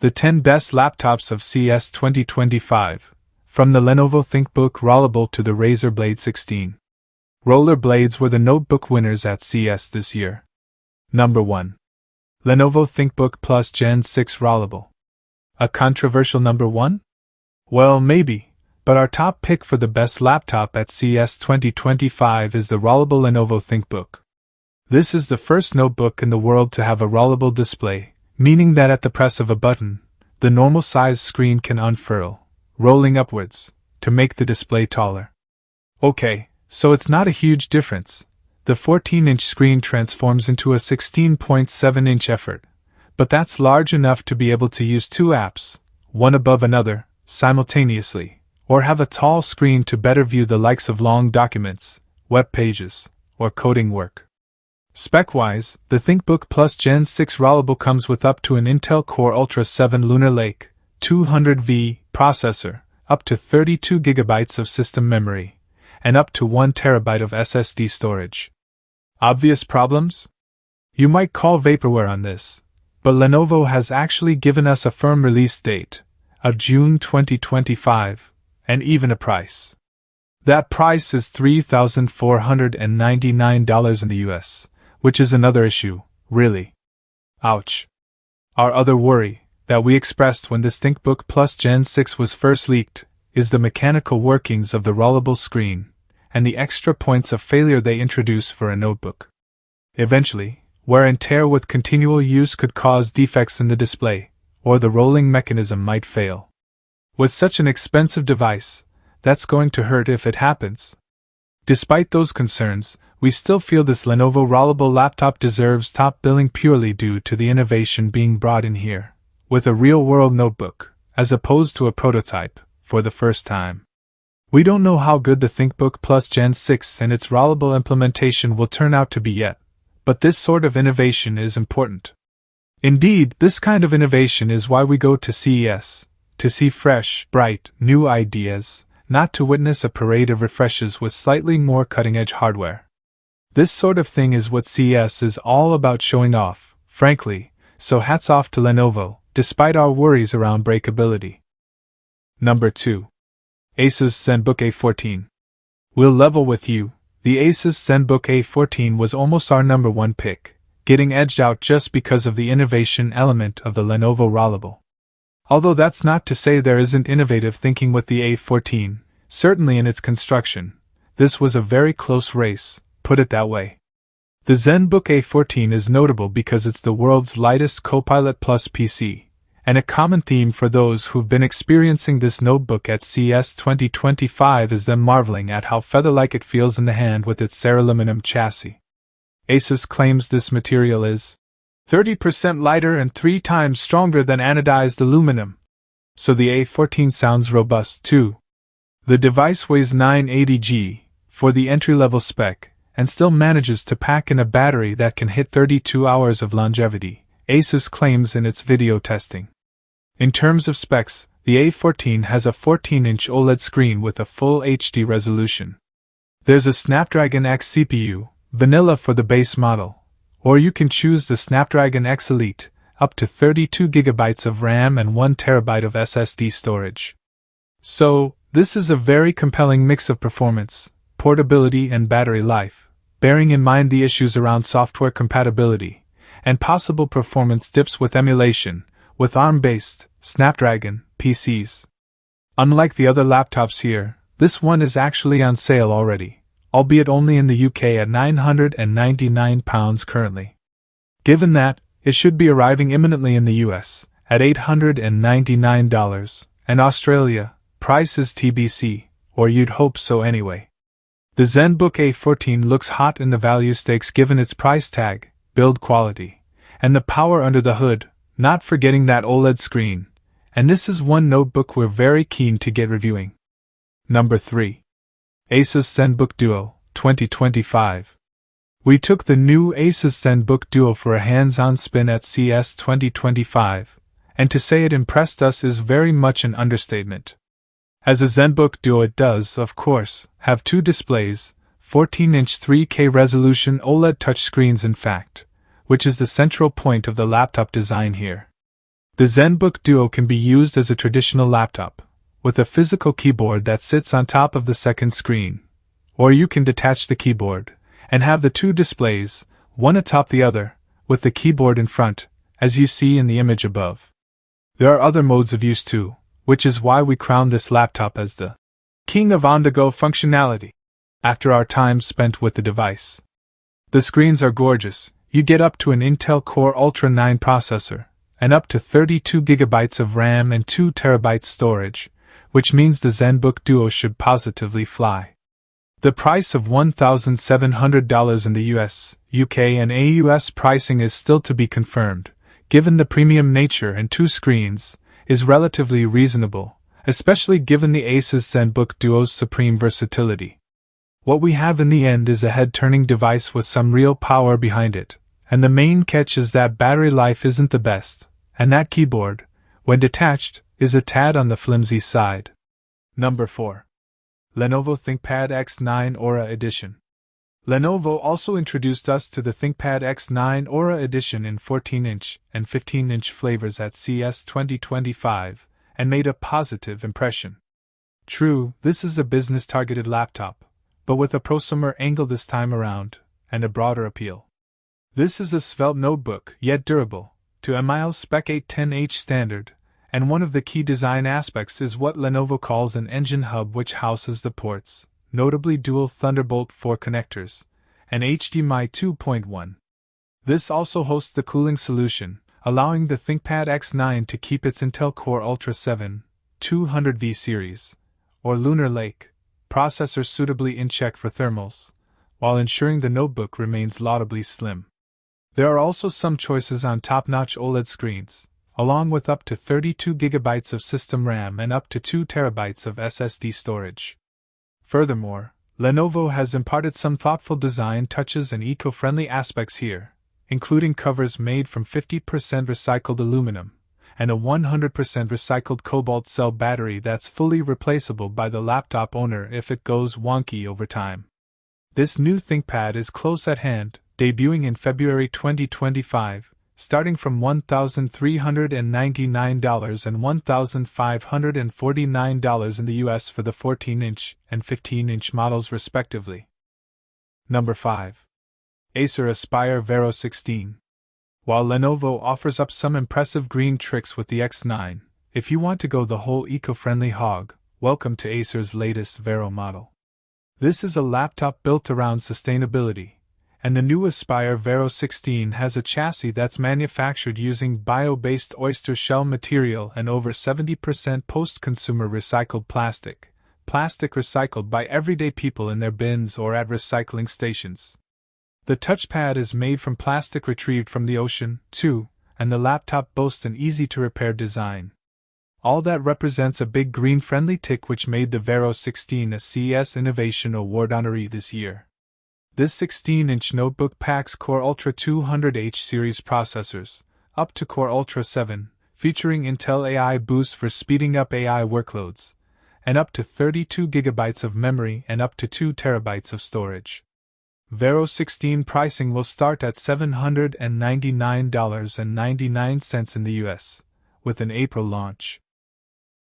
The 10 Best Laptops of CES 2025, from the Lenovo ThinkBook Rollable to the Razer Blade 16. Roller blades were the notebook winners at CES this year. Number 1. Lenovo ThinkBook Plus Gen 6 Rollable. A controversial number 1? Well, maybe, but our top pick for the best laptop at CES 2025 is the rollable Lenovo ThinkBook. This is the first notebook in the world to have a rollable display, meaning that at the press of a button, the normal size screen can unfurl, rolling upwards, to make the display taller. Okay, so it's not a huge difference. The 14-inch screen transforms into a 16.7-inch effort, but that's large enough to be able to use two apps, one above another, simultaneously, or have a tall screen to better view the likes of long documents, web pages, or coding work. Spec-wise, the ThinkBook Plus Gen 6 Rollable comes with up to an Intel Core Ultra 7 Lunar Lake 200V processor, up to 32GB of system memory, and up to 1TB of SSD storage. Obvious problems? You might call vaporware on this, but Lenovo has actually given us a firm release date of June 2025, and even a price. That price is $3,499 in the US. Which is another issue, really. Ouch. Our other worry, that we expressed when this ThinkBook Plus Gen 6 was first leaked, is the mechanical workings of the rollable screen, and the extra points of failure they introduce for a notebook. Eventually, wear and tear with continual use could cause defects in the display, or the rolling mechanism might fail. With such an expensive device, that's going to hurt if it happens. Despite those concerns, we still feel this Lenovo rollable laptop deserves top billing purely due to the innovation being brought in here, with a real-world notebook, as opposed to a prototype, for the first time. We don't know how good the ThinkBook Plus Gen 6 and its rollable implementation will turn out to be yet, but this sort of innovation is important. Indeed, this kind of innovation is why we go to CES, to see fresh, bright, new ideas, not to witness a parade of refreshes with slightly more cutting-edge hardware. This sort of thing is what CES is all about showing off, frankly, so hats off to Lenovo, despite our worries around breakability. Number 2. Asus ZenBook A14. We'll level with you, the Asus ZenBook A14 was almost our number 1 pick, getting edged out just because of the innovation element of the Lenovo Rollable. Although that's not to say there isn't innovative thinking with the A14, certainly in its construction, this was a very close race. Put it that way. The ZenBook A14 is notable because it's the world's lightest Copilot Plus PC, and a common theme for those who've been experiencing this notebook at CES 2025 is them marveling at how feather-like it feels in the hand with its ceraluminum chassis. Asus claims this material is 30% lighter and 3 times stronger than anodized aluminum, so the A14 sounds robust too. The device weighs 980 g for the entry-level spec, and still manages to pack in a battery that can hit 32 hours of longevity, Asus claims in its video testing. In terms of specs, the A14 has a 14-inch OLED screen with a full HD resolution. There's a Snapdragon X CPU, vanilla for the base model, or you can choose the Snapdragon X Elite, up to 32GB of RAM and 1TB of SSD storage. So, this is a very compelling mix of performance, portability and battery life, bearing in mind the issues around software compatibility, and possible performance dips with emulation, with ARM-based, Snapdragon, PCs. Unlike the other laptops here, this one is actually on sale already, albeit only in the UK at £999 currently. Given that, it should be arriving imminently in the US, at $899, and Australia, price is TBC, or you'd hope so anyway. The ZenBook A14 looks hot in the value stakes given its price tag, build quality, and the power under the hood, not forgetting that OLED screen, and this is one notebook we're very keen to get reviewing. Number 3. Asus ZenBook Duo, 2025. We took the new Asus ZenBook Duo for a hands-on spin at CES 2025, and to say it impressed us is very much an understatement. As a ZenBook Duo, it does, of course, have 2 displays, 14-inch 3K resolution OLED touchscreens in fact, which is the central point of the laptop design here. The ZenBook Duo can be used as a traditional laptop, with a physical keyboard that sits on top of the second screen. Or you can detach the keyboard and have the two displays, one atop the other, with the keyboard in front, as you see in the image above. There are other modes of use too, which is why we crown this laptop as the king of on-the-go functionality, after our time spent with the device. The screens are gorgeous. You get up to an Intel Core Ultra 9 processor, and up to 32 GB of RAM and 2 TB storage, which means the ZenBook Duo should positively fly. The price of $1,700 in the US, UK and AUS pricing is still to be confirmed, given the premium nature and two screens, is relatively reasonable, especially given the Asus ZenBook Duo's supreme versatility. What we have in the end is a head-turning device with some real power behind it, and the main catch is that battery life isn't the best, and that keyboard, when detached, is a tad on the flimsy side. Number 4. Lenovo ThinkPad X9 Aura Edition. Lenovo also introduced us to the ThinkPad X9 Aura Edition in 14-inch and 15-inch flavors at CES 2025, and made a positive impression. True, this is a business-targeted laptop, but with a prosumer angle this time around, and a broader appeal. This is a svelte notebook, yet durable, to a mil-spec 810H standard, and one of the key design aspects is what Lenovo calls an engine hub, which houses the ports, notably dual Thunderbolt 4 connectors, and HDMI 2.1. This also hosts the cooling solution, allowing the ThinkPad X9 to keep its Intel Core Ultra 7 200V series, or Lunar Lake, processor suitably in check for thermals, while ensuring the notebook remains laudably slim. There are also some choices on top-notch OLED screens, along with up to 32 GB of system RAM and up to 2 TB of SSD storage. Furthermore, Lenovo has imparted some thoughtful design touches and eco-friendly aspects here, including covers made from 50% recycled aluminum, and a 100% recycled cobalt cell battery that's fully replaceable by the laptop owner if it goes wonky over time. This new ThinkPad is close at hand, debuting in February 2025, starting from $1,399 and $1,549 in the US for the 14-inch and 15-inch models respectively. Number 5. Acer Aspire Vero 16. While Lenovo offers up some impressive green tricks with the X9, if you want to go the whole eco-friendly hog, welcome to Acer's latest Vero model. This is a laptop built around sustainability, and the new Aspire Vero 16 has a chassis that's manufactured using bio-based oyster shell material and over 70% post-consumer recycled plastic recycled by everyday people in their bins or at recycling stations. The touchpad is made from plastic retrieved from the ocean, too, and the laptop boasts an easy-to-repair design. All that represents a big green-friendly tick, which made the Vero 16 a CES Innovation Award honoree this year. This 16-inch notebook packs Core Ultra 200H series processors, up to Core Ultra 7, featuring Intel AI Boost for speeding up AI workloads, and up to 32 GB of memory and up to 2 TB of storage. Vero 16 pricing will start at $799.99 in the US, with an April launch.